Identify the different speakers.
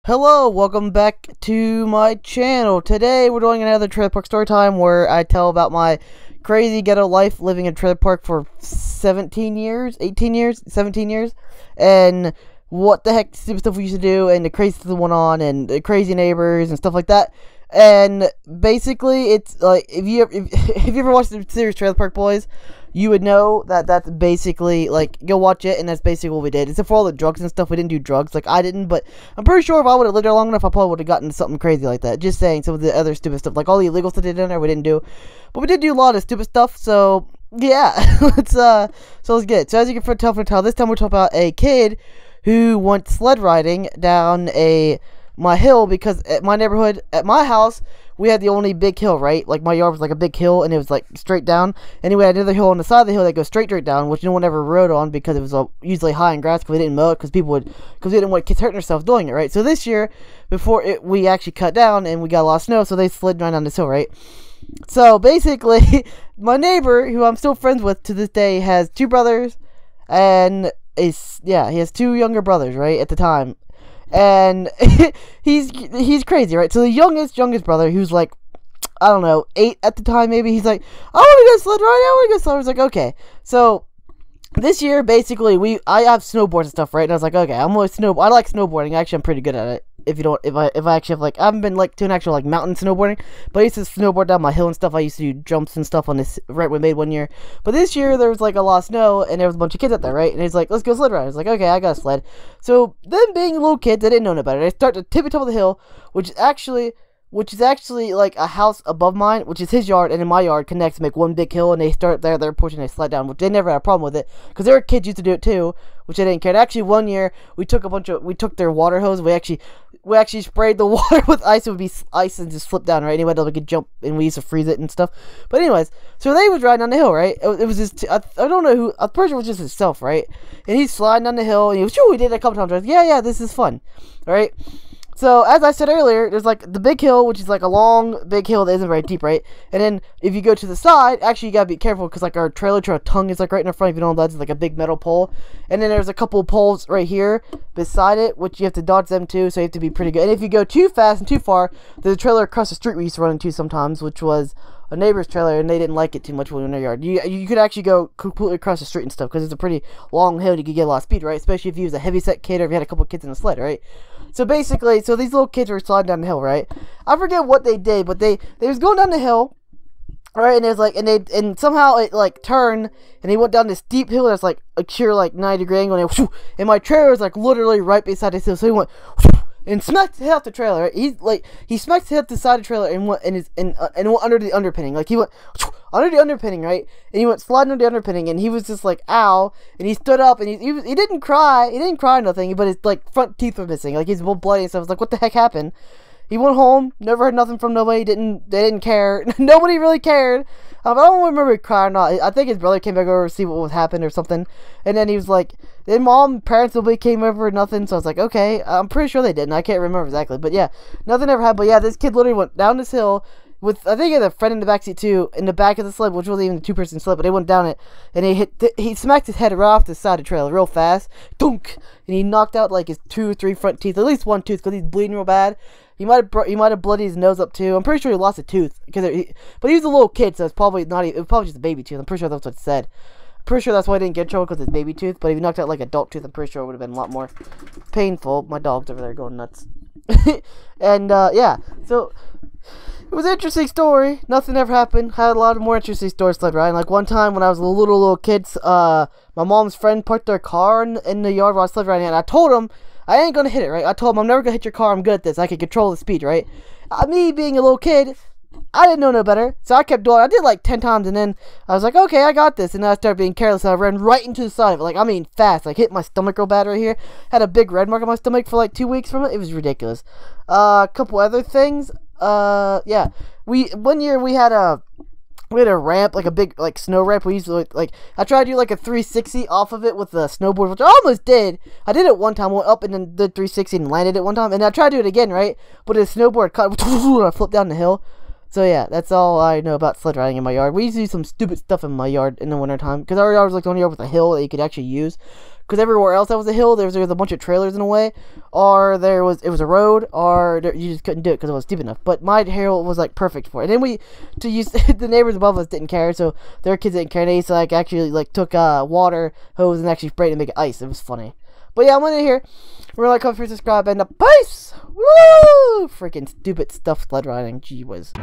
Speaker 1: Hello, welcome back to my channel. Today we're doing another trailer park story time where I tell about my crazy ghetto life living in a trailer park for 17 years, 18 years, 17 years, and what the heck stupid stuff we used to do, and the crazy stuff that went on, and the crazy neighbors and stuff like that. And basically, it's like if you ever watched the series Trailer Park Boys, you would know that that's basically, like, go watch it, and that's basically what we did. Except for all the drugs and stuff, we didn't do drugs. Like, I didn't, but I'm pretty sure if I would have lived there long enough, I probably would have gotten something crazy like that. Just saying, some of the other stupid stuff, like all the illegal stuff they did in there, we didn't do. But we did do a lot of stupid stuff, so, yeah. let's get it. So, as you can tell from the title, this time we're talking about a kid who went sled riding down my hill, because at my neighborhood, at my house, we had the only big hill, right? Like, my yard was like a big hill, and it was like straight down. Anyway, I had another hill on the side of the hill that goes straight down, which no one ever rode on because it was usually high in grass, because we didn't mow it, because we didn't want kids hurting themselves doing it, right? So this year, we actually cut down, and we got a lot of snow, so they slid right down this hill, right? So basically, my neighbor, who I'm still friends with to this day, has two brothers, and he has two younger brothers, right, at the time. And he's crazy, right? So the youngest brother, who's like, I don't know, 8 at the time maybe, he's like, I want to go sled riding, I want to go sled riding. I was like, okay. So this year, basically, I have snowboards and stuff, right? And I was like, okay, I like snowboarding. Actually, I'm pretty good at it. If I actually have, like, I haven't been, like, to an actual, like, mountain snowboarding, but I used to snowboard down my hill and stuff. I used to do jumps and stuff on this right we made one year. But this year, there was, like, a lot of snow, and there was a bunch of kids out there, right? And he's like, let's go sled riding. I was like, okay, I got a sled. So, them being little kids, they didn't know no better. They start to tippy top of the hill, which is actually like a house above mine, which is his yard, and in my yard connects to make one big hill, and they start their portion, they slide down, which they never had a problem with it, because their kids used to do it too, which they didn't care. And actually, one year we took their water hose, we actually sprayed the water with ice. It would be ice and just flip down, right? Anyway, we could jump, and we used to freeze it and stuff. But anyways, so they was riding down the hill, right? It was just, I don't know who, I'm pretty sure it was just himself, right? And he's sliding down the hill, and he was, sure, we did it a couple times. I was, yeah, this is fun, right? So, as I said earlier, there's, like, the big hill, which is, like, a long, big hill that isn't very deep, right? And then, if you go to the side, actually, you gotta be careful, because, like, our trailer tongue is, like, right in the front. If you don't know, that's, like, a big metal pole. And then there's a couple of poles right here beside it, which you have to dodge them, too, so you have to be pretty good. And if you go too fast and too far, there's a trailer across the street we used to run into sometimes, which was a neighbor's trailer, and they didn't like it too much when we were in their yard. You could actually go completely across the street and stuff, because it's a pretty long hill, and you could get a lot of speed, right? Especially if you was a heavy-set kid, or if you had a couple of kids in the sled, right? So basically, these little kids were sliding down the hill, right? I forget what they did, but they was going down the hill, right? And there's like, and somehow it like turned, and they went down this steep hill that's like a sheer like 90-degree angle, and my trailer was like literally right beside this hill, so he went and smacked his head off the trailer. Right? He smacked his head off the side of the trailer and went went under the underpinning. Like, he went under the underpinning, right? And he went sliding under the underpinning, and he was just like, ow. And he stood up, and he didn't cry. He didn't cry or nothing, but his like front teeth were missing. Like, he's bloody and stuff. I was like, what the heck happened? He went home, never heard nothing from nobody. They didn't care. Nobody really cared. I don't remember he cried or not. I think his brother came back over to see what was happened or something. And then he was like, then parents, nobody came over or nothing. So I was like, okay, I'm pretty sure they didn't. I can't remember exactly. But yeah, nothing ever happened. But yeah, this kid literally went down this hill with, I think he had a friend in the backseat too, in the back of the sled, which wasn't even a two-person sled, but they went down it, and he smacked his head right off the side of the trailer real fast, dunk, and he knocked out like his 2 or 3 front teeth, at least one tooth, because he's bleeding real bad. He might have bloodied his nose up too. I'm pretty sure he lost a tooth, but he was a little kid, so it's probably not. It was probably just a baby tooth. I'm pretty sure that's what it said. I'm pretty sure that's why he didn't get in trouble, because it's baby tooth. But if he knocked out like adult tooth, I'm pretty sure it would have been a lot more painful. My dog's over there going nuts. And yeah, so it was an interesting story. Nothing ever happened. Had a lot of more interesting stories sled riding. Like, one time when I was a little kid, my mom's friend parked their car in the yard while I was sled riding, and I told him I ain't gonna hit it, right? I told him I'm never gonna hit your car. I'm good at this. I can control the speed, right? Me being a little kid, I didn't know no better, so I kept doing it. I did like 10 times, and then I was like, okay, I got this. And then I started being careless, and I ran right into the side of it. Like, I mean, fast. Like, hit my stomach real bad right here. Had a big red mark on my stomach for like 2 weeks from it. It was ridiculous. A couple other things. Yeah. One year we had a ramp, like a big, like, snow ramp. We used to, like, I tried to do, like, a 360 off of it with a snowboard, which I almost did. I did it one time, went up and then did 360 and landed it one time, and I tried to do it again, right? But the snowboard caught, and I flipped down the hill. So yeah, that's all I know about sled riding in my yard. We used to do some stupid stuff in my yard in the wintertime, because our yard was like the only yard with a hill that you could actually use. Because everywhere else that was a hill, there was a bunch of trailers in the way, or it was a road, or you just couldn't do it because it was steep enough. But my hill was like perfect for it. And then the neighbors above us didn't care, so their kids didn't care. And they used to like actually like took water hose and actually sprayed it and make it ice. It was funny. But yeah, I'm gonna here. Remember, like, comment, subscribe, and peace! Woo! Freaking stupid stuff sled riding. Gee whiz.